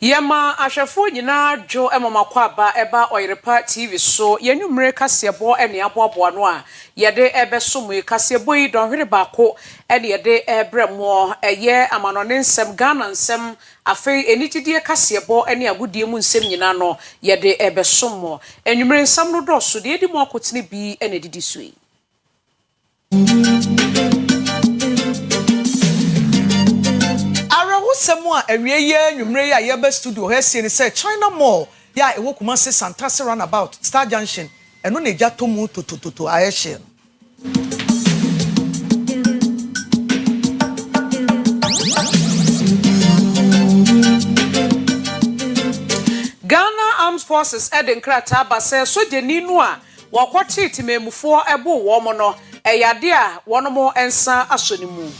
Yema ahwefo nyina dwoemamakwa eba Oyerepa TV so yenumre kasebo ene aboabo no a yede ebesomu kasebo yi donhwere baako ene yede ebremo eye amanone nsem Ghana nsem afei enitidie kasebo ene agudie mu nsem nyina no yede ebesomu enumre nsam no doso de edi mu akotene bi ene didi sui Semua ewieye nwumre ya yeba studio he sie ni say China Mall ya ewo Kumasi Santase Runabout Star Junction eno na eja tomu totototo ayehye Ghana Armed Forces Eden Krata base sojeni nu a wakwati timemufo ebo wo mo no eyade a wonomo ensa asonimu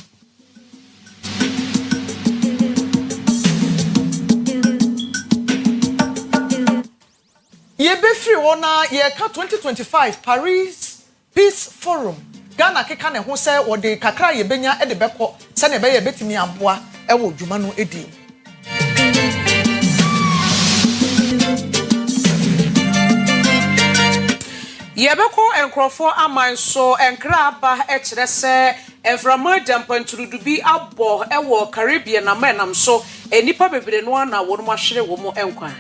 Ye be free wona ye ka 2025 Paris Peace Forum Ghana keka ne ho se wo de kakra ye benya e de beko se ne be ye betimi aboa e wo dwuma no edi Yebeko enkrofo aman so enkra aba e kire se enframa jampanturudu bi abo e wo Caribbean na menam so enipa bebre no na wo no ahwere wo mo enkwa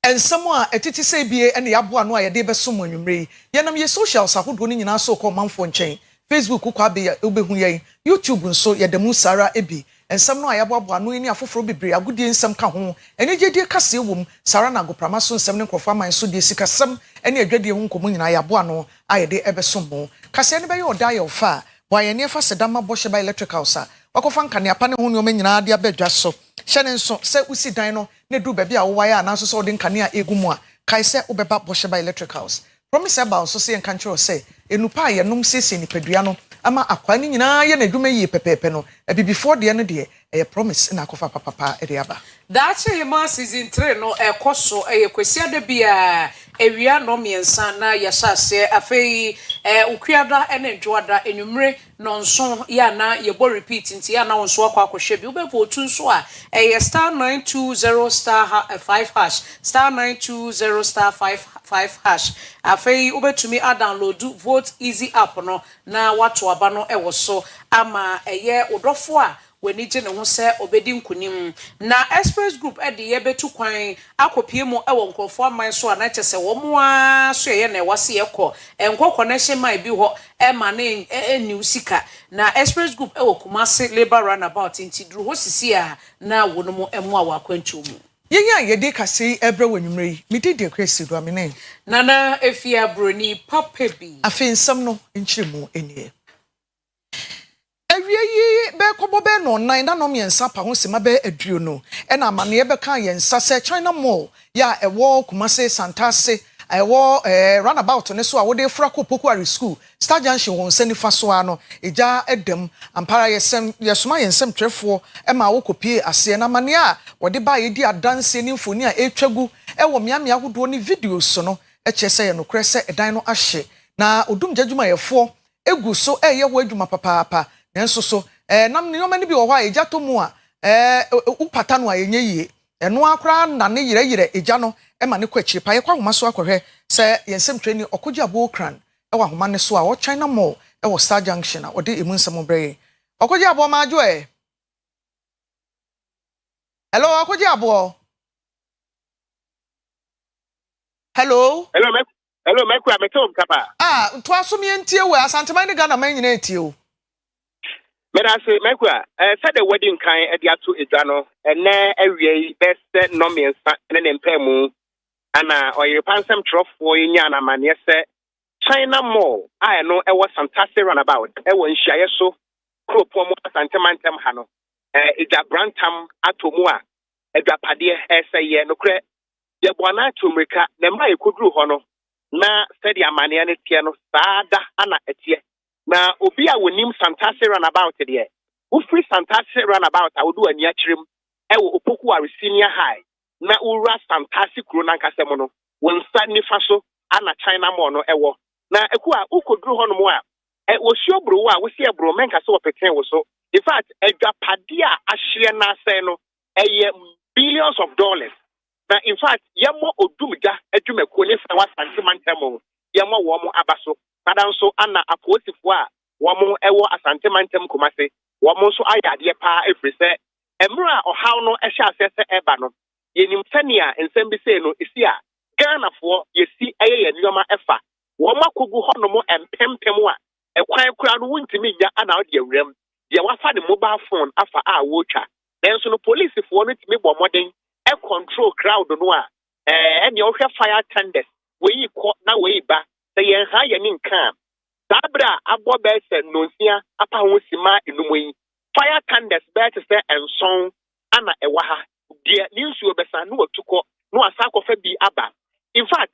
Ensamwa etiti se bie ene yaboa no a yede besom anwumre yenam ye socials ahodo ni nyina so ko manfo nchen Facebook kwa be obehu yen YouTube nso yedemu sara ebi ensam no a yaboa no ni afoforo bebre agudie nsam ka ho ene gede kase wom sara na goprama so nsam ne nkofo aman so de sikasam ene adwade ho nkomo nyina yaboa no a yede ebesom mo kase ne be ye oda ye ofa wa ye ne fa sedama bohye ba electrical sa wakofa nkane apa ne ho ne o nyina de abadwa so hyene nso se usi dan no ne du ba bia wo waye ananso so de nkane a egumu a kai se obeba bohye ba electricals promise about so se nkanchero se enupa ye nom sese ni padua no ama akwa ni nyina ye na dwuma yi pepepe no before de no de promise na akofa papa e de aba dache hima season 3 no ekoso kwesi da bia ewia no miensa na yasase afei ukwiada ene dwoada enumre no nso ya na yebo repeat nti ya na wonso akwa akohwe bi ubefo otu nso a star 920 star 5 hash star 920 star 5 hash afei ubetumi a download vote easy app no na watu aba no ewo so ama odofo a weni je ne ho se obedi nkunim na express group e de yebetu kwan akopie mu ewo nkrofo aman so a na chese wo mo a so ye na wase ekọ enkokọ na hye mai bi ho e ma na eni usika na express group ewo Kumasi labor runabout nti duru ho sisi a na wono mo emu a wakwantu mu yenya yede kase ebre wanwumre mi de Akua Asiedua me ne nana Afia Broni papa bi afi nsam no nkyiremu enie Ewiyi be kobo be no nan na no miensa pa ho sema be aduo no e na amane be kan yensa se China Mall ya ewo Kumasi Santase ewo runabout ne so a wo de fra ko Pokuari school Star Junction won sani fa so ano eja edem ampara yesoma yensem trefo e ma wo kopie ase na amane a wo de ba ye di adanse ni mfoni a etwagu ewo miamia hodo ni videos no e chese ye no krese edan no ahye na odum jadwuma yefo egu so ye wo adwuma papa nenso so nam ne yoma ne bi wo hɔ a eja to mu a upata no a yenye yie eno akra na ne yire eja no e ma ne kwachi pa ye kwa homa so akohwe se yensem training okoji abo kran e wa homa ne so a wo China Mall e wo Star Junction a wo de emu nsem brɛ okoji abo ma ajo hello okoji abo hello mekwa metom kapa to aso me ntie we asanteman ne Ghana man nyina etie o Medase mekwa said the wedding kind e dia to edwa ene awie best no miensa ene ne mpemu ana Oyerepa nsem trofo nya na mane se China Mall a no e was Santase Runabout e wo nhyiaye so kropo mo asantemantem ha no edwa brantam atomu a edwa pade ese ye no kre ye bona atomrika na mra ekoduru ho no na said ya mane ne tie no saada ana etie na obi a wonim Santase Runabout de ufri Santase Runabout a wodu ani akyerem e wo Pokuari senior high na ura Santase kuro na nkasem no wonsa nifa so ana China Mall no ewo na Akua ukoduru ho no mo a was your bro, I was here, bro, men can so pretend was so. In fact, a Japadia, a Shiana Seno, a billions of dollars. Now, in fact, Yamo Odumja, a Jumekuni, was Santimantemo, Yamo Wamo Abaso, Madame so Anna Aposifwa, Wamo Ewa Asantimantem Kumase, Wamo so Ayadia every set, Emra or how no Esha says Ebano. Yenimtania and Sembiseno is here. Ghana for ye see a Yama Efa, Wama Kugu Honomo and Pempemwa, a quiet crowd went to me, and out your rim. There was the mobile phone after our watcher. Then so the police if wanted to me one more day, a control crowd noir, and your fire tenders, where you caught now way back, they are high and in camp. Sabra, Abo Bess, Nosia, Apahusima in the way. Fire tenders better say and song, Anna Ewaha, dear news you besan no to call no a sack of a be abba. In fact,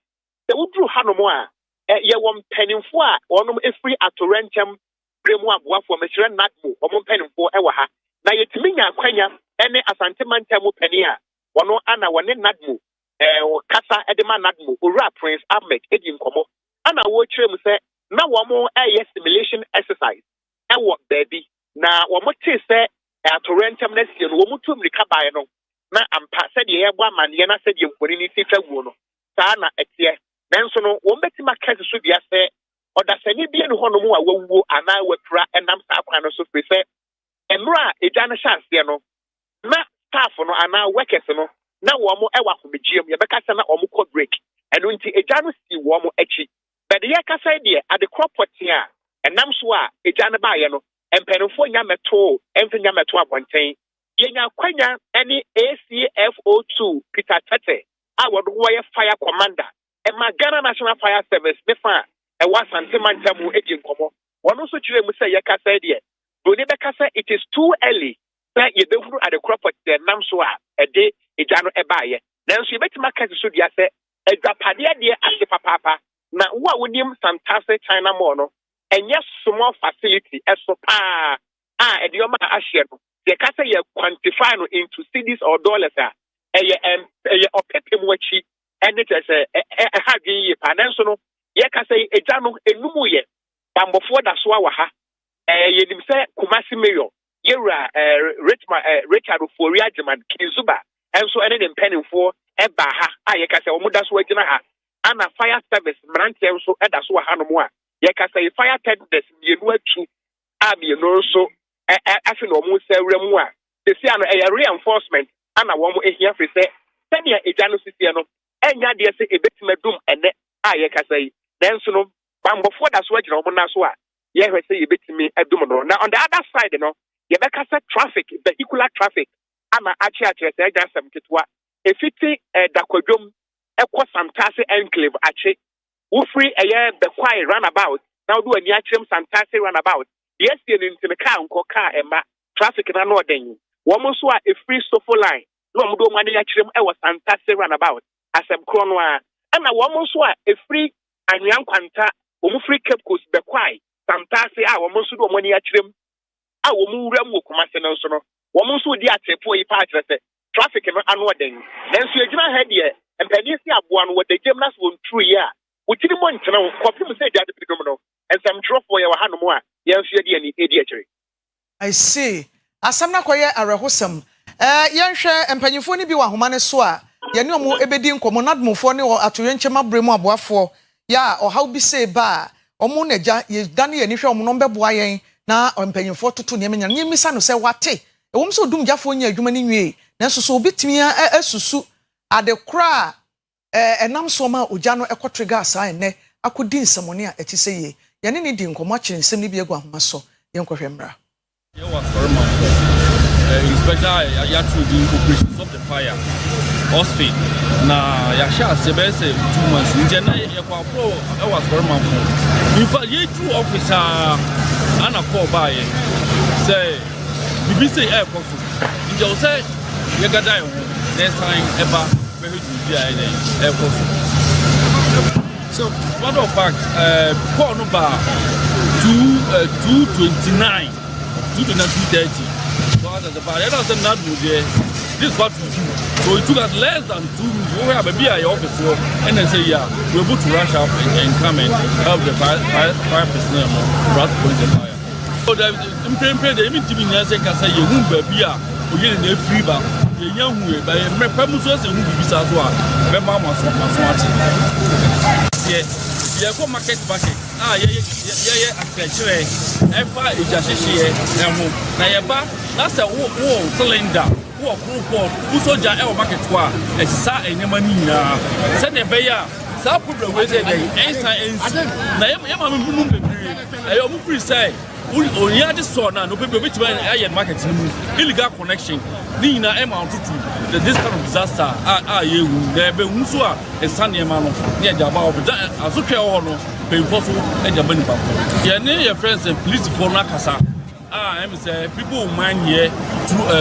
the Udru Hanomoa, ye one penny for or no free at Torrentum. Bremwa for Mr. Natmo, or Monpen for Ewaha. Na Yetiminia Quenya, any Asantimantamo Penia, one Anna one Natmo, Casa Edema Natmo, Ura Prince Ahmed, Edin Como. Anna watch him say, now one more air simulation exercise. And what baby? Now one more say at Torrentum Nessian, Womutum Ricabayano. Na ampa said the air one man, Yana said you put in it wono. Sana etie. Then so no one betty my case should be a say. Or does any be an honomu a woo and I would pra and I'm Sakano so prefer. And Ra, a Jana chance, no. Not staff no and now workers no. Now one more ewa from the gym, Yabakasana or Muko break. And when a Janus see one more etchy. But the Yakas idea at the crop pot here, and Namswa, a Jana Bayano, and Penofo Yamato, and Yamato Bontain. Yenya Quenya, any ACFO2, Peter Tate, our wire fire commander, and my Ghana National Fire Service, Nefa. I was Santimantamu Edin Como. One also children will say, Yakasa idea. Bonebekasa, it is too early. That you don't at the crop at the Namswa, a day, a jano ebaye. Then she bet my cat should say, a Japadia dear as the papa. Now, what would you fantastic China mono? And yes, small facility, as so and your man Asiedua. The Casa you quantify into cities or dollars. A pepim wachi, and it is a hagi financial. Yeka say a jano enumuye bambofo da so awa ha yenim say Kumasi mayor yera Richard Foria German Kinzuba enso ene dem penifo eba ha yeka say omuda so agina ha ana fire service branch enso eda so ha no mo a yeka say fire tenders mienu atu mienu so afi no mo say wremu a they say ano reinforcement ana wo mo ehia fri say senia ejano sisi no enya de say ebetimedum ene yeka say then so no bambofo da so agina omo na so a ye hwe say yebetimi adum no. Now on the other side no ye beka say traffic vehicular traffic ama achi say jasam kitwa efiti da kwadwom ekwo Santase enclave achi wo free the quiet runabout now do ani achirem Santase runabout yes ye ntime car nko car ema traffic na no den wo mo so a free sofo line no mo do mo ani achirem e wo Santase runabout asem kro no a ana wo mo so a free anyan kwanta omu free Cape Coast be kwai Santase a wo mo so do mo ni achirem a wo mu wura mu Kumase no so no wo mo so di atepo yi pa atrese traffic no anu den then so agina head ye empani si aboa no wo de gymnast won true ya wo tiri mo ntena kopi mu se dia de pidum no and some drop for ye wa hanom a ye nso ye de ni edi akire. I see asam na koye arehosam ye nhwe empanyifo ni bi wa homa ne so a ye ne omo ebedi nkomo nadmofo ne atoyenchema bremu aboafo ya ohaw bi se ba omo naja ye dane ye ni hwe omo no beboa yen na empanyifo toto ne menya ne misa no se wate ewom so dumjafo nya adwuma ni nwie nanso so obetimi asusu adekra enam so ma ogya no ekotrega asa enne akodi nsamone a eti se ye ye ne di nkomo akire nsem ni bi egu ahoma so ye nkohwe mra ye was inspector ya to the operations of the fire hospital na ya sha se be say 2 months nje na ye kwa pro e was for man in fact ye two officer ana call by say bibi say e ko so nje o say ye gada e next time ever very good dia e ko so matter of fact call number 229 230 so that's the bar. I don't say not good there. this is what we do. So it took us less than 2 minutes. We have a BI office, and then say, yeah, we're able to rush up and come and help the fire personnel for us to put the fire. So the immediate say, can say, you won't be a free back. The young way, by a premuses and who be Sazwa, Bema was yeah, go market. Ah, yeah, actually, ever is just here. That's a wall cylinder. Who soldier our market war, a sa and money. Send a bayer, some people will say, I am free say. We had this saw now, no people which were in market illegal connection. Nina amount to this kind of disaster. You there be Musua and Sunday Mano near the about as okay or no, pay possible and your money. Your friends and police for Nakasa. I'm say people mind here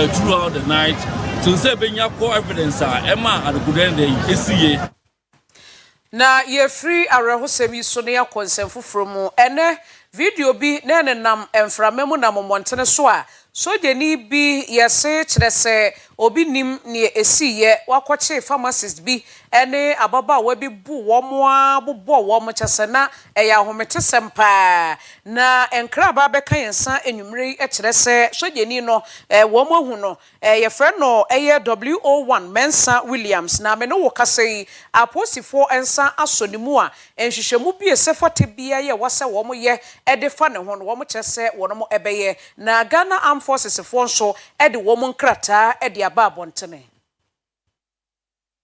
throughout the night to say being your core evidence. Emma at the good end day. Na ye free arehosemi so ne yakonsem from ene video bi na nam emframemu na momontene so a sojeni bi yese kyerese obi nim ne esiye wakoche pharmacist bi ene ababa wa bi bu womoa bobo womo kyesena eya homete sempa na enkra ba beka yensa enwumre kyerese sojeni no womo hu no ye fre no eye WO1 Mensa Williams na me no wo kasei aposifo ensa asonimu a enhwehwemu bi esefate bia ye wase womo ye ede fa ne ho no womo kyerese wono ebeye na Ghana Armed Forces fo nso ede womo nkrata ede aba abontene.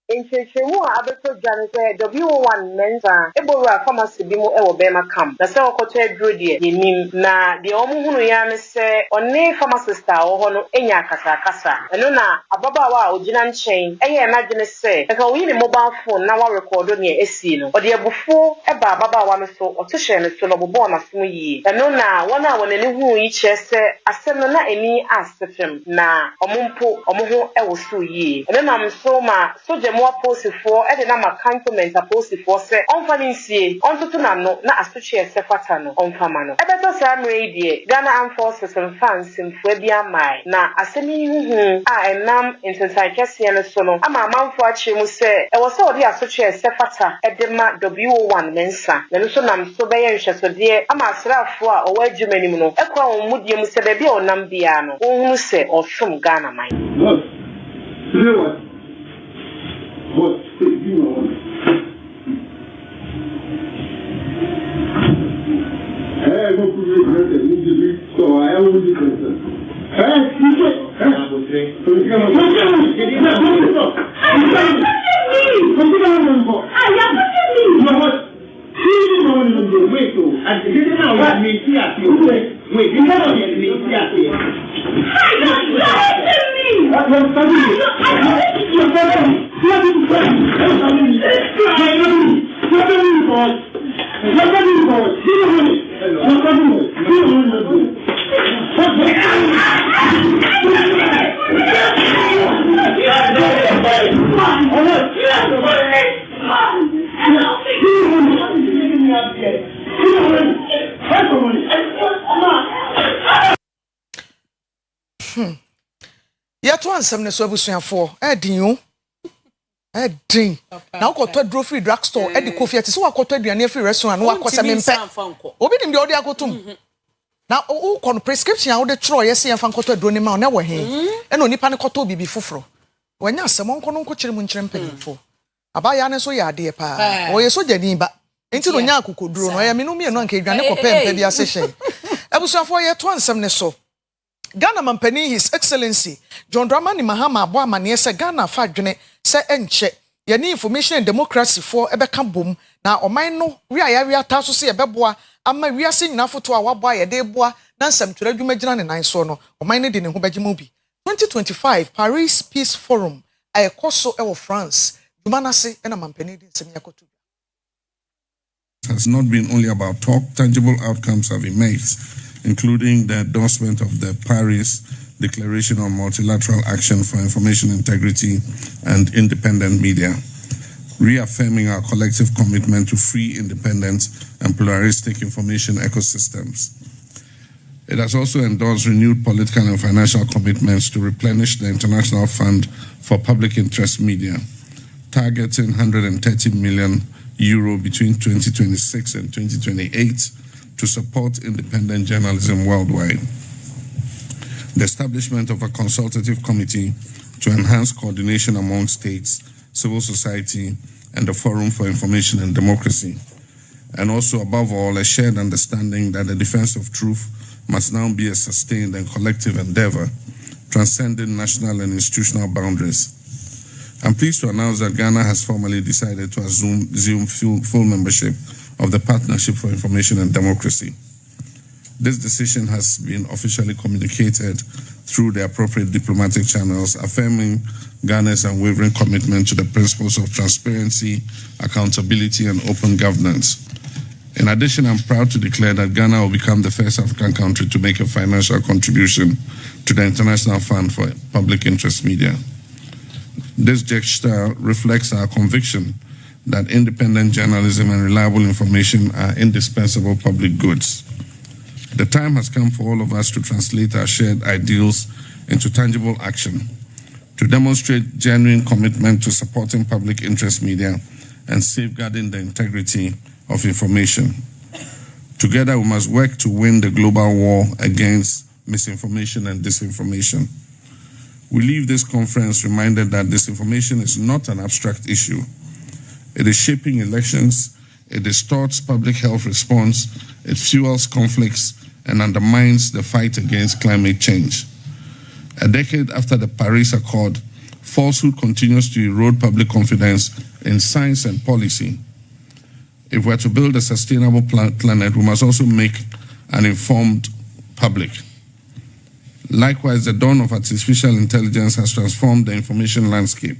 Inchechemu abeto janese WO1 Mensa ebora pharmacy bi mu ewo bema camp na se okoto eduro de yenim na de omuhunu ya ne se one pharmacist a wo ho no enya akasa eno na ababawa a ogina nchen eye na dwene se e ka oyi ne mobile phone na wa record ne esi no ode ebufo eba ababawa no so oto hye ne so no bobo na som yi eno na wona wona ne hu yi kyese asem no na eni asefem na omumpo omoho ewo so yi eno na mso ma soje more posifo e de na makantement posifo se onfa nsie ontutu na no na asoche esefata no onfa ma no ebeto samre die Ghana Armed Forces fans mfo bia mai na asemi huhu a enam intensai kese no so no ama amanfo achi mu se e wo se odi asoche esefata e de ma WO1 Mensa na no so nam so be ye nhwesode ama asrafo a owa adwumani mu no e kwa won mudie mu se be bia onam bia no ohunu se ofum Ghana mai. What you know? Hey, what could you do? So I will be concerned. Hey, you say, Yeto ansem ne so abusuafo edin o edin na ukoto dro free drugstore edi kofi ati so wakoto aduane free restaurant no wakosa mempe obi dim de odi akotum na ukon prescription a wode tro yesi yemfa nkoto aduro ma na wo he e no nipa ne koto bibi foforo wanya asem onko no nko kyerem nkyerem panimfo abaya ne so ya ade pa o yeso jani ba enti no nya akokoduro no ya menu mienu anka aduane ko pempe bi asehye abusuafo yeto ansem ne so Ghana Mampani His Excellency John Dramani Mahama abo amane se Ghana fa dwene se enche ye ni information and democracy for ebeka bom na oman no wi ataso se ebeboa ama wi ase nyina foto a wabo ye de boa na nsam twere adwuma gina ne nan so no oman ne de ne ho bagema bi 2025 Paris Peace Forum ayekoso ewo France dumanase na Mampani din sem yakoto. Has not been only about talk, tangible outcomes have been made, including the endorsement of the Paris Declaration on Multilateral Action for Information Integrity and Independent Media, reaffirming our collective commitment to free, independent, and pluralistic information ecosystems. It has also endorsed renewed political and financial commitments to replenish the International Fund for Public Interest Media, targeting €130 million between 2026 and 2028 to support independent journalism worldwide. The establishment of a consultative committee to enhance coordination among states, civil society, and the Forum for Information and Democracy. And also, above all, a shared understanding that the defense of truth must now be a sustained and collective endeavor, transcending national and institutional boundaries. I'm pleased to announce that Ghana has formally decided to assume full membership of the Partnership for Information and Democracy. This decision has been officially communicated through the appropriate diplomatic channels, affirming Ghana's unwavering commitment to the principles of transparency, accountability, and open governance. In addition, I'm proud to declare that Ghana will become the first African country to make a financial contribution to the International Fund for Public Interest Media. This gesture reflects our conviction that independent journalism and reliable information are indispensable public goods. The time has come for all of us to translate our shared ideals into tangible action, to demonstrate genuine commitment to supporting public interest media and safeguarding the integrity of information. Together, we must work to win the global war against misinformation and disinformation. We leave this conference reminded that disinformation is not an abstract issue. It is shaping elections, it distorts public health response, it fuels conflicts, and undermines the fight against climate change. A decade after the Paris Accord, falsehood continues to erode public confidence in science and policy. If we're to build a sustainable planet, we must also make an informed public. Likewise, the dawn of artificial intelligence has transformed the information landscape.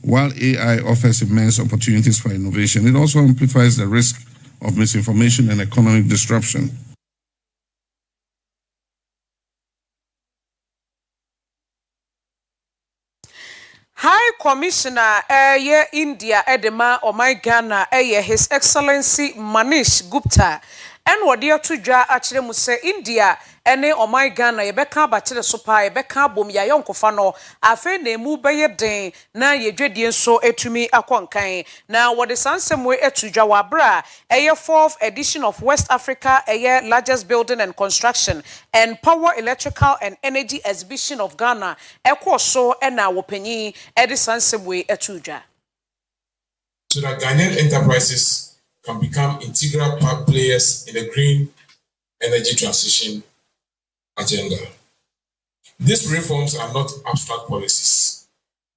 While AI offers immense opportunities for innovation, it also amplifies the risk of misinformation and economic disruption. High Commissioner India Edema Omai Ghana His Excellency Manish Gupta and wadia to dwa achire mu se India ene Omai Ghana yebeka abachire so pa yebeka bom ya yonkofa no afa na emu beye den na yedwedie nso etumi akonkan na wode sansem we etudwa wa bra 4th edition of West Africa largest building and construction and power electrical and energy exhibition of Ghana ekoso na wopanyi edi sansem we etudwa so that Ghanaian enterprises can become integral players in the green energy transition agenda. These reforms are not abstract policies.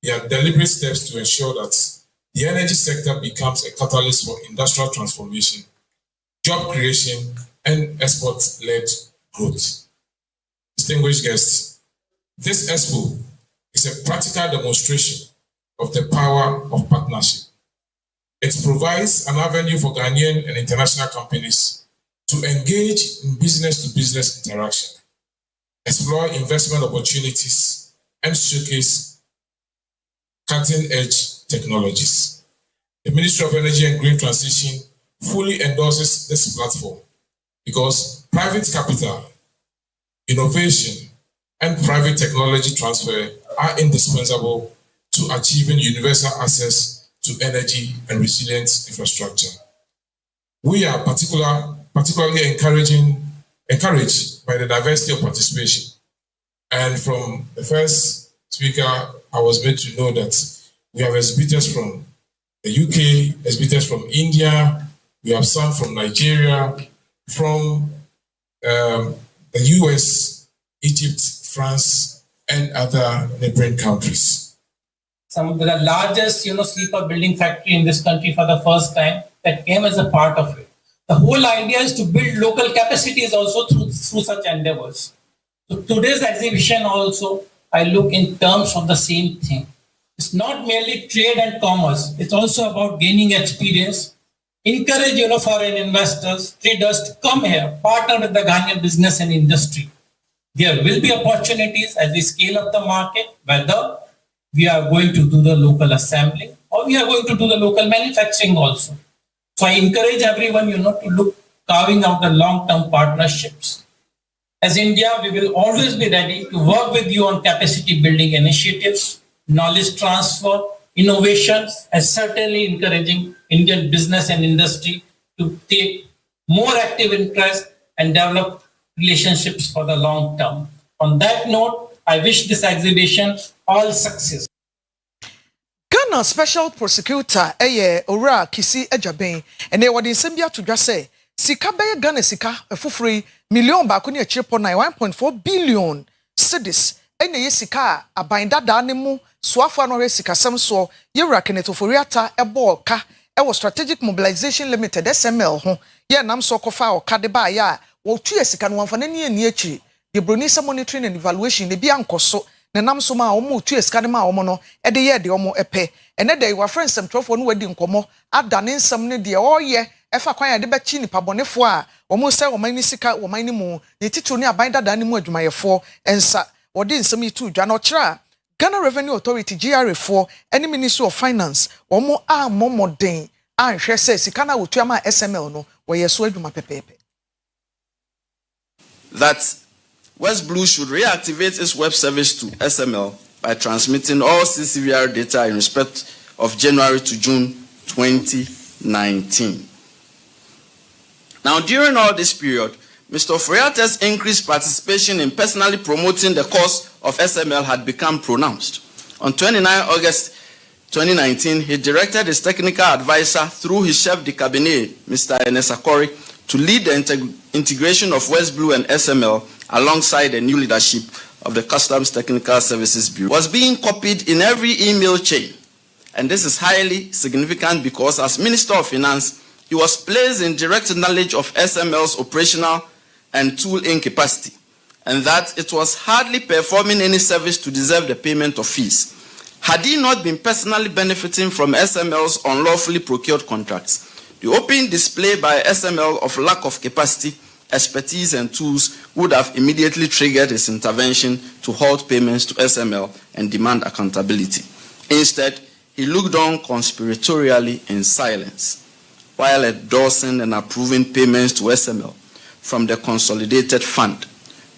They are deliberate steps to ensure that the energy sector becomes a catalyst for industrial transformation, job creation, and export-led growth. Distinguished guests, this expo is a practical demonstration of the power of partnership. It provides an avenue for Ghanaian and international companies to engage in business-to-business interaction, explore investment opportunities, and showcase cutting-edge technologies. The Ministry of Energy and Green Transition fully endorses this platform because private capital, innovation, and private technology transfer are indispensable to achieving universal access to energy and resilient infrastructure. We are particularly encouraged by the diversity of participation. And from the first speaker, I was made to know that we have exhibitors from the UK, exhibitors from India, we have some from Nigeria, from the US, Egypt, France, and other neighboring countries. Some of the largest, sleeper building factory in this country for the first time that came as a part of it. The whole idea is to build local capacities also through such endeavors. So today's exhibition also, I look in terms of the same thing. It's not merely trade and commerce. It's also about gaining experience, encourage, foreign investors, traders to come here, partner with the Ghanaian business and industry. There will be opportunities as we scale up the market, whether we are going to do the local assembly or we are going to do the local manufacturing also. So I encourage everyone, to look carving out the long-term partnerships. As India, we will always be ready to work with you on capacity building initiatives, knowledge transfer, innovation, and certainly encouraging Indian business and industry to take more active interest and develop relationships for the long term. On that note, I wish this exhibition all success. Ghana Special Prosecutor Ora Kisi Ejaben and they were the Sambia to just say Sika Baya Ghana Sika a free million bakuni a chip on 1.4 billion cedis and ye Sika a binda danimu Swafa no Sika Samso Yera Keneto Foriata a ball ka ewo Strategic Mobilization Limited SML ho ye nam so kofa o kadeba ya wo tu Sika no amfa nani ani achi the Broni monitoring and evaluation the biankoso na nam so ma omo tu Sika ma omo no e de ye de omo epe ene de your friends some trofo no wadi nkomo adane nsam ne de oye efa kwan ya de be chi nipa bonefo a omo se o mani sika o mani mu ne titiro ne aban dada ne mu adwumayefo ensa wodi nsam yi tu dwa no kira Ghana Revenue Authority GRA4 any Ministry of Finance omo a momoden anhwe se sika na wotu ama SML no we yeso adwuma pepepe that West Blue should reactivate its web service to SML by transmitting all CCVR data in respect of January to June 2019. Now, during all this period, Mr. Oforiatta's increased participation in personally promoting the cause of SML had become pronounced. On 29 August 2019, he directed his technical advisor through his chef de cabinet, Mr. Enesakori, to lead the integration of West Blue and SML alongside the new leadership of the Customs Technical Services Bureau. Was being copied in every email chain. And this is highly significant because as Minister of Finance, he was placed in direct knowledge of SML's operational and tool incapacity, and that it was hardly performing any service to deserve the payment of fees. Had he not been personally benefiting from SML's unlawfully procured contracts, the open display by SML of lack of capacity, expertise, and tools would have immediately triggered his intervention to halt payments to SML and demand accountability. Instead, he looked on conspiratorially in silence, while endorsing and approving payments to SML from the Consolidated Fund,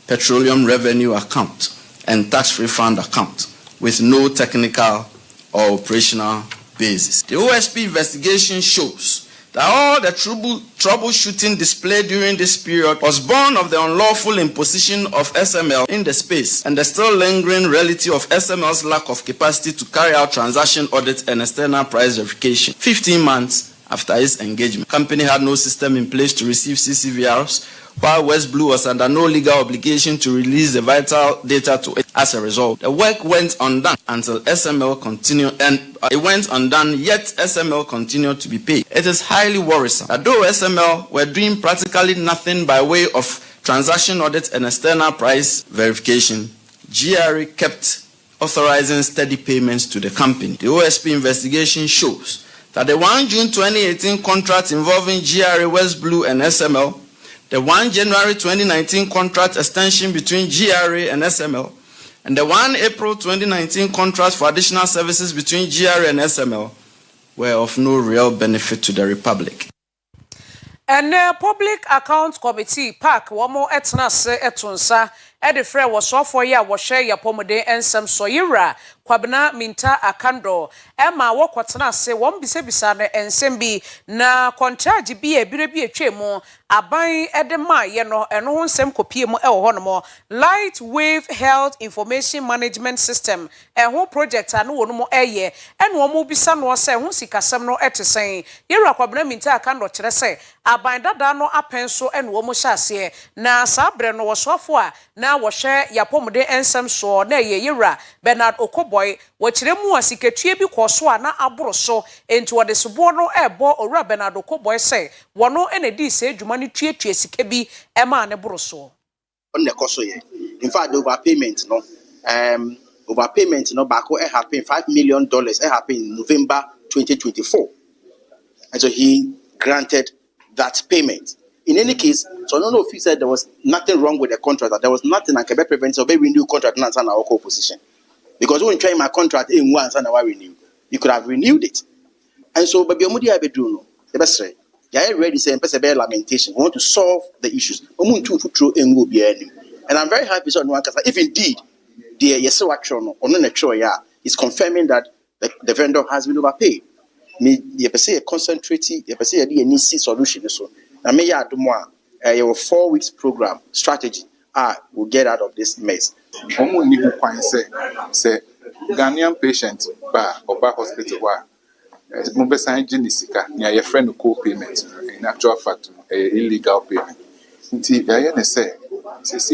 Petroleum Revenue Account, and Tax Refund Account, with no technical or operational basis. The OSP investigation shows that all the troubleshooting displayed during this period was born of the unlawful imposition of SML in the space and the still lingering reality of SML's lack of capacity to carry out transaction audits and external price verification. 15 months after its engagement, the company had no system in place to receive CCVRs, while West Blue was under no legal obligation to release the vital data to it. As a result, the work went undone until SML continued, and it went undone, yet SML continued to be paid. It is highly worrisome that though SML were doing practically nothing by way of transaction audit and external price verification, GRA kept authorizing steady payments to the company. The OSP investigation shows that the 1 June 2018 contract involving GRA, West Blue, and SML, the 1 January 2019 contract extension between GRA and SML, and the 1 April 2019 contract for additional services between GRA and SML were of no real benefit to the Republic. And the Public Accounts Committee, PAC, one more etnase etunsa, edifre was so for ya was share ya pomode and some soyira, kwabna minta akando, Emma wakwatana se one bisebisane and sembi na contraji be a chemo, abai edema yeno and no sem kopiemo el honomo, Light Wave Health Information Management System, and whole project and no more eye, and one more bisan was say, Hunsika Samno etesay, Yera kwabna minta akando chese, abai dada no apenso and womo shase, na sabre no was so na share ya pomode ensem so na ye yira Bernard Okoboy wachiremu asiketue bi kwaso na aboro so enti wode sobo no ebo owura Bernard Okoboy say wono enedi se adwuma ne tuetue sike bi ema ne boro so on the cost ye in fact overpayment no back what happened $5 million happened in November 2024, and so he granted that payment. In any case, so no if he said there was nothing wrong with the contract, that there was nothing I can be prevented, so we renew contract and answer our position. Because when you try my contract in once and I renew, you could have renewed it. And so but Biomudi Abeduno, the best say, yeah, ready say lamentation. We want to solve the issues. And I'm very happy so if indeed the yes action on the is confirming that the vendor has been overpaid. Me you say a concentrating, you say a solution so. I may add more a 4 weeks program strategy will get out of this mess. Say Ghanaian patient ba hospital wa Mubesa Genisika near your friend co-payment in actual fact illegal payment. Nti ya ne say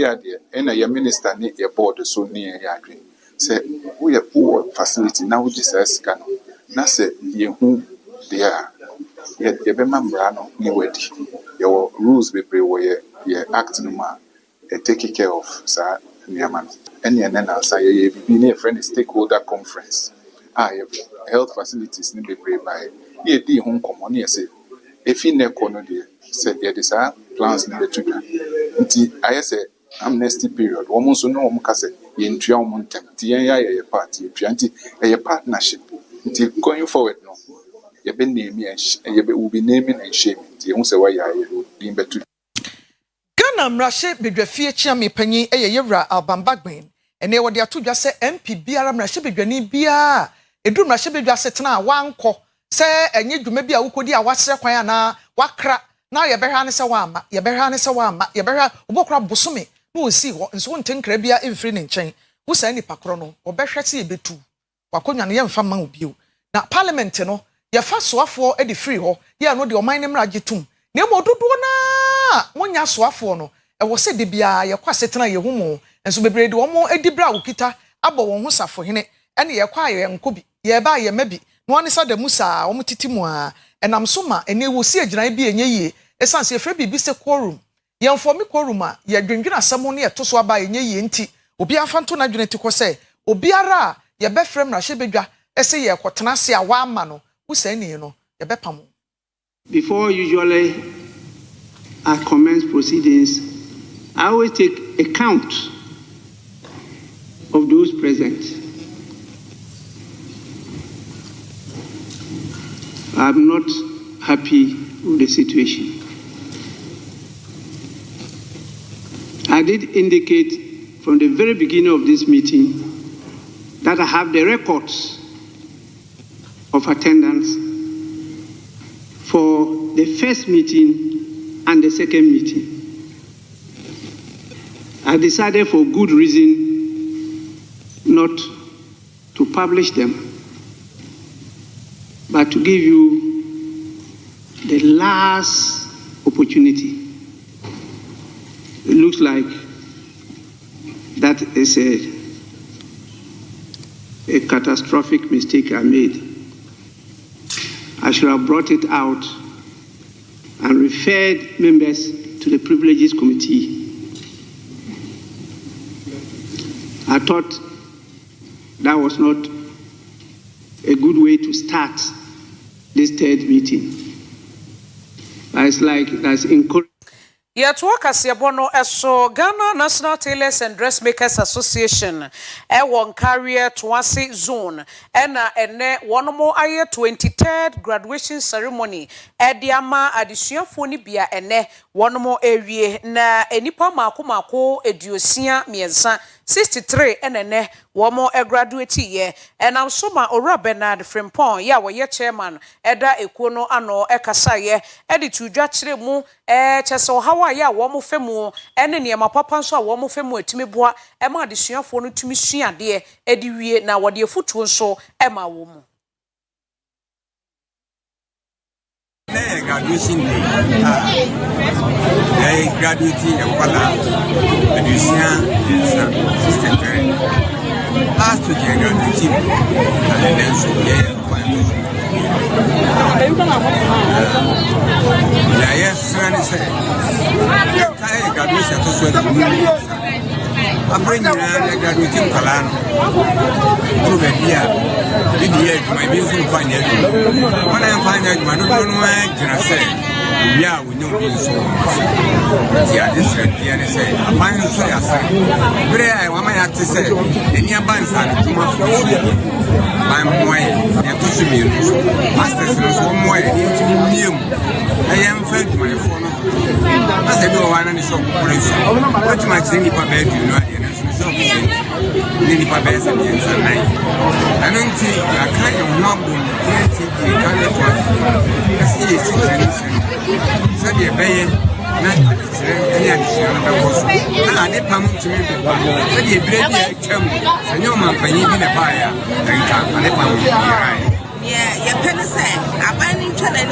ade na your minister ni your board so near ya agree. Say we poor facility now Jesus can na say ye hu there ye be mambra no ni wedi your rules be pre we ye act no ma take care of sir niaman any na say ye be near friend stakeholder conference health facilities ni be pre by ye di hu komo na say if in no there said ye this plans ni be tudwa nti I say amnesty period almost no omo ka say ye ntua omo ntem ti ye ya ye party ntua nti ye partnership nti going forward no ye be name ye be will be naming and shaming nti hu say why ye be betu Ghana mrahye bedwafie chiame panyin yewra albambagben ene wo de atodwa se MP biara mrahye bedwani bia edu mrahye bedwa setena wanko se enye dwuma bia wokodi a wasere kwan ana wakra na ye behwa ne se wama ye behwa ne se wama ye behwa obokra bosome na osi ho nso ntenkra bia emfiri ne nchen wo sa nipa kro no obehwe se ebetu wakonwa ne ye mfa man obio na parliament no ye fa soafo e de free ho ye no de oman ne mragye tum na mo dodo na wonya soafo no e wo se de bia ye kwasetena ye humo enso bebre de omo edibra wokita abo won ho safo hene ene ye kwa ye nkobi ye ba ye mabi no one sa da musa omo titimu a enam so ma ene wo si agiran bi enye yie esanse efre bibi se quorum ye mfomi quorum a ye dwendwena asamo ne ye to so aba enye yie nti obi afanto na dwene ti ko se obiara ye be frem na hye bedwa ese ye kwotena se a wa ama no wo sa ni no ye be pam. Before usually I commence proceedings, I always take account of those present. I'm not happy with the situation. I did indicate from the very beginning of this meeting that I have the records of attendance for the first meeting and the second meeting. I decided for good reason not to publish them, but to give you the last opportunity. It looks like that is a catastrophic mistake I made. I should have brought it out and referred members to the Privileges Committee. I thought that was not a good way to start this third meeting. It's like that's encouraging. Yet Wakasiabono eso Ghana National Tailors and Dressmakers Association won career Twasi zone ene one more aye 23rd graduation ceremony ediama addition phone bia ene one more area na enipa mako eduosia miensa 63 ene one more graduate ye and I'm soma Ora Bernard Frimpong ya we chairman eda ekuno ano ekasa ye editu dwachire mu cheso hawa ya wo mo femu ene ne ma papa nso a wo mo femu atimi boa e ma adesuafo no tumi sua de edi wie na wo de afutuo nso e ma wo mu graduation day graduating and wala adesuan system last week graduating and then so yes, graduation to sweat. I bring you a graduating Kalano. Prove it here. My beautiful financial. When I find out, I don't know what I say. Yeah, we know being so much. Yeah, this is the say. I find you say, I say. But I want my act to say, in your bands are too much. I'm way. You have to see me. Masters is one way. I am fed my phone. I said, no one and so what to my city for bed, you know, so many for beds and years and night. I don't think I kind of mumble, you can't afford it. I see it's interesting. So you're paying. Not any additional was. I did come to me. When you break your chum, and your man can even a buyer and come and let my yeah, your penny say, I'm buying channel.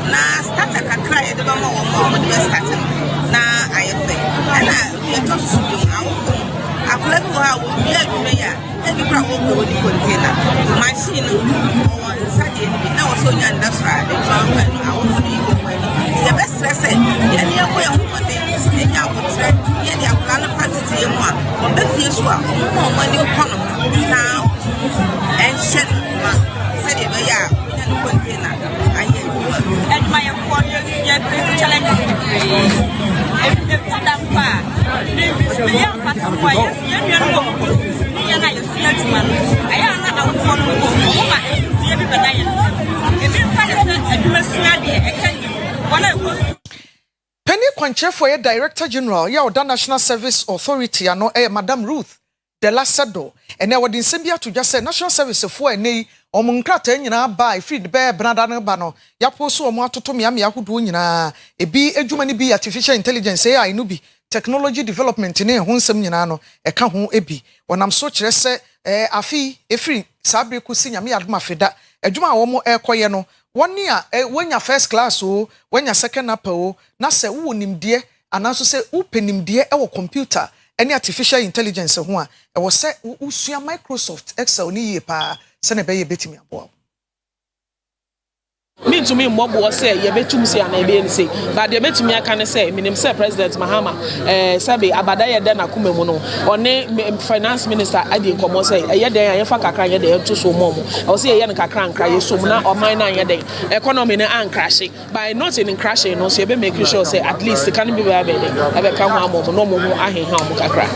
Now start a cry at the moment when you're starting. Now I think, and I talk to you. I play for how we are. Every problem with the container. Machine or Saturday, now so young, that's right. I want to be the best stress. Any way of money, any of the plan of fantasy and one. But that's the issue. More money upon now and shed said it, yeah, container. I hear you. And my 4 years, yeah, challenges. If that far, the young person, why, yes, Penny Kwanche for Director General, the National Service Authority, Madam Ruth de la Sado, and now the Sembia to just say National Service for a nay, or Munkrata, by free the bear, Brandana Bano, Yaposo, or Matotomi, Yakuduina, a be a Jumani be artificial intelligence, I nubi. Technology development in a hunsem yinano e ka ho ebi wonam so kire se afi efri sabre kusinya me aduma feda aduma wo mo ekoye no woni a wonya first class o wonya second upper o na se wo nimde anaso se upenimde e wo computer any artificial intelligence ho a e wo se usua Microsoft Excel ni ye pa se ne be ye betimi abo Me to me mobo say ye betum say na be say but the betumi aka say minim say President Mahama sabe abada ye den akuma mu no one finance minister adi komo say ye den ye fa kakra ye den to so mom o say ye kakra nkra ye so mu na o man na ye den economy na an crash by not in crashing no say be make sure say at least it can be be be ka ho amom no mo aheha mo kakra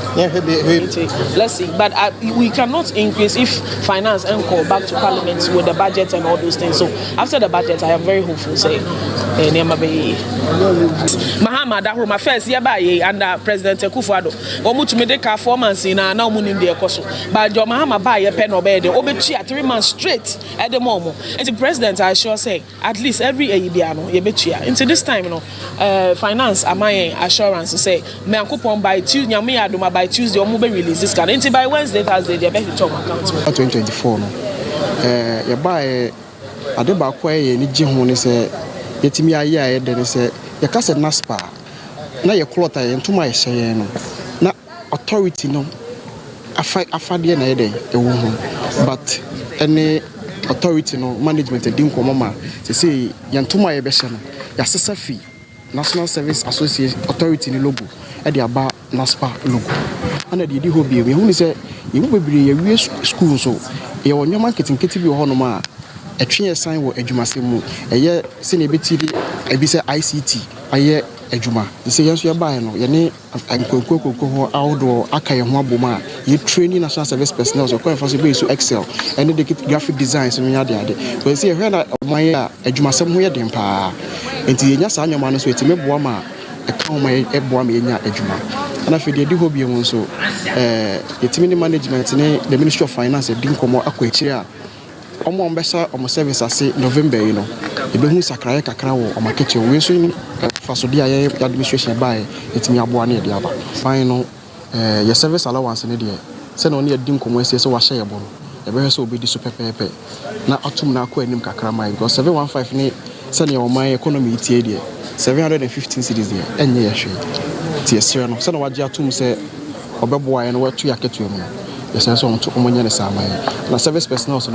let's see but we cannot increase if finance and call back to parliament with the budget and all those things so after the budget I am very hopeful say Mahama that my first year by under President Akufo-Addo omutumi de ka 4 months na omunim de ekoso but your Mahama buy a pen obey de obechi at 3 months straight at the moment and the president I sure say at least every year no ye betua until this time no finance am I assurance say me akopon by Tuesday nyame adoma by Tuesday omo be release this can until by Wednesday Thursday they be to account 2024 no ye buy adeba kwa ye ni je ho ne se yetimi aye aye de ne se ye ka se naspa na ye klota ye ntuma ye hye no na authority no afade na ye de e wo ho but any authority no management di nkomo ma se ye ntuma ye be hye no ya sesa fi National Service Association Authority ni logo e de aba naspa logo ana de di ho bi e hu ni se ye wo bebre ye wie school so ye wonyo marketing keti bi ho no ma etwe sign wo adwumase mu eye se ne betiri ebi se ICT aye adwuma se yenso ye bae no ye ne ankwankwankwo ho outdoor aka ye ho aboma ye training National Service personnel so kwa so be so Excel and the graphic design so nya de we se ye na omaye adwumase mu ye dem pa enti ye nya sa nyoma no so etime boa ma eka o ma e boa ma ye nya adwuma ana fe de ho bi mu so yetime ni management ne the Ministry of Finance di nkomo akwa ekire a omo mbesa omo service ase November you know ebehu sakraye kakra wo omo kitchen we so ni fasodi aye administration bae etimi aboa na e dia ba fine no your service allowance ne de se na oni adi nkomo ase so wa hye yebo no ebe so obedi so pepepe na atum na akọ anim kakra mai because 715 ne se na o man economy itie de 715 cities de enye ye hwe tie sere no se na waje atum se obeboa ye no watu yaketu mu yes so on to omonya ne sama na service personnel so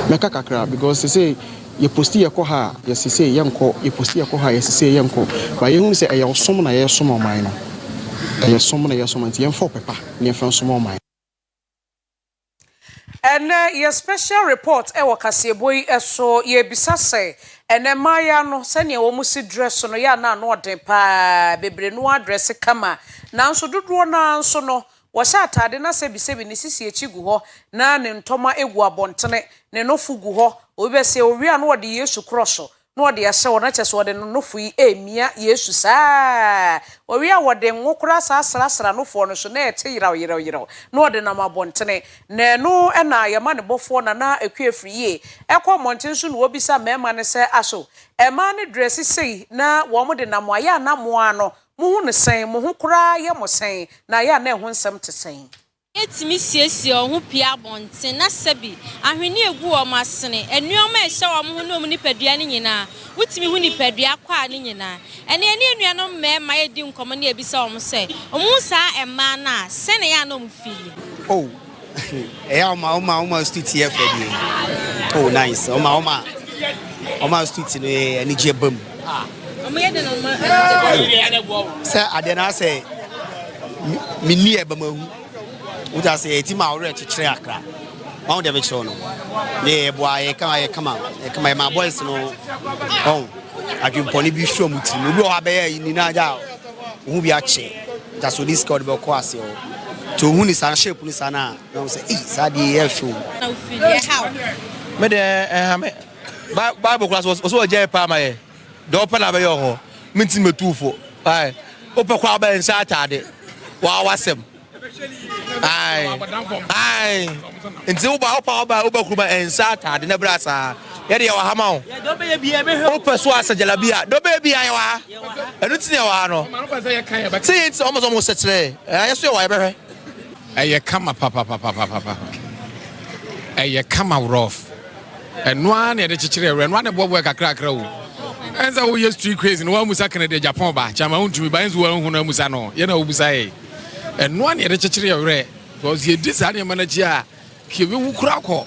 meka kakra because say ye posti ye ko ha yes say ye nko ye posti ye ko ha yes say ye nko ba ye hu say e ye osom na ye som oman no e ye som na ye som anti ye mfo pepa ne ye som oman and your special report e wakasieboyi eso ye bisase ene maya no se ne wo musi dress no ya na no oden pa bebre no address kama nanso dodo na nso no washa atade na sebi ni sisi echi gu ho na ne ntoma egu abontene ne nofu gu ho obi se owia no de Yesu kroso no de ase wo na kyese wo de no fu yi emia Yesu saa owia wo de nwokura sasra no fo no so na ete yiraw no de na mabontene na no na yema ne bofo na akuafiri ye ekọ monten so no obisa mema ne se aso ema ne dress sei na wo mo de na mo aya na mo ano mo hu ne sen mo hu kura ye mo sen na ya na ehu nsem te sen etimi siesie ohu pia bonten na sabi ahwene egu o masene enuoma ehye wo mo no mu nipadua ne nyina wutimi hu nipadua kwa ne nyina ene enua no mema yedi nkomo na ebisa wo mo se omu saa ema na sene ya no mfili oh oma stuti here for the oh nice oma stuti no eni je bam omo yede no say adena say mini e bam ahu uta say etima awre chechire akra on the show no ne boy come my boys no oh adwumponi bi show muti no bi o abeya ni na ja hu bi ache that's what this called be kwase o to hu ni san shape ni sana na say eh sadi e show me de Bible class was also Oyerepa ma ye do pa na be yo ho minti metufo ai o pe kwa ba nsa atade wa wasem ai nti wo ba kuruma ensa atade na brasa ye de wa hama o do be bia be ho pe so asajala bia do be bia ye wa enu tine wa no see it's almost setre ye so ye wa ye be hwe eye kama papa eye kama rough enwa na de chechire ewe enwa na bobo kakra wo enza wo yes street crazy no wa musa Canada Japan ba chama untumi ba enzo wa hu na musa no ye na obusa ye enwa na de chechire ewe because ye disane manager a ke we wukura ko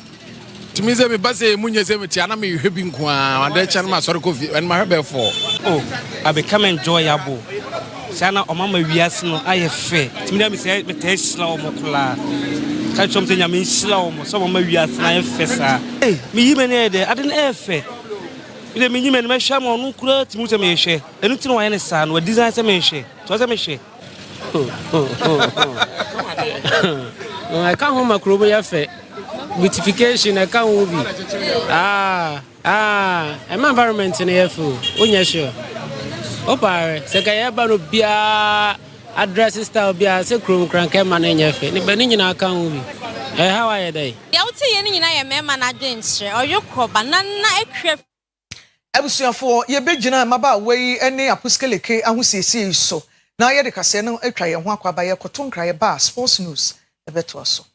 timi ze me base munye se me tia na me hwebi nko a ande cha na ma sori kofi en ma hwebe for oh I become enjoyable sana omama wiase no aye fe timi na me se me tesla o mokla ka chom se nya me sla o mo so omama wiase na aye fe sa eh me yime ne de ade na efe ile me yime ne me hwa mo no kura timi se me hwe enu tino wa ye ne sa no design se me hwe to se me hwe I can't hold my crowbar yafe beautification I can't will be environment in here for unya sure opa se ka ya ba no bia address style bia se krom kran ka ma na nyafe ni ba ni nyina aka will be how are you dey ya uti ye ni nyina ye mema na dwenche oyokro banana ekwe abusuafo ye begina maba wei ene apuskeleke ahosiesie so na ye de kase no atwa ye ho akwaba ye koto nkra ye ba sports news ebeto so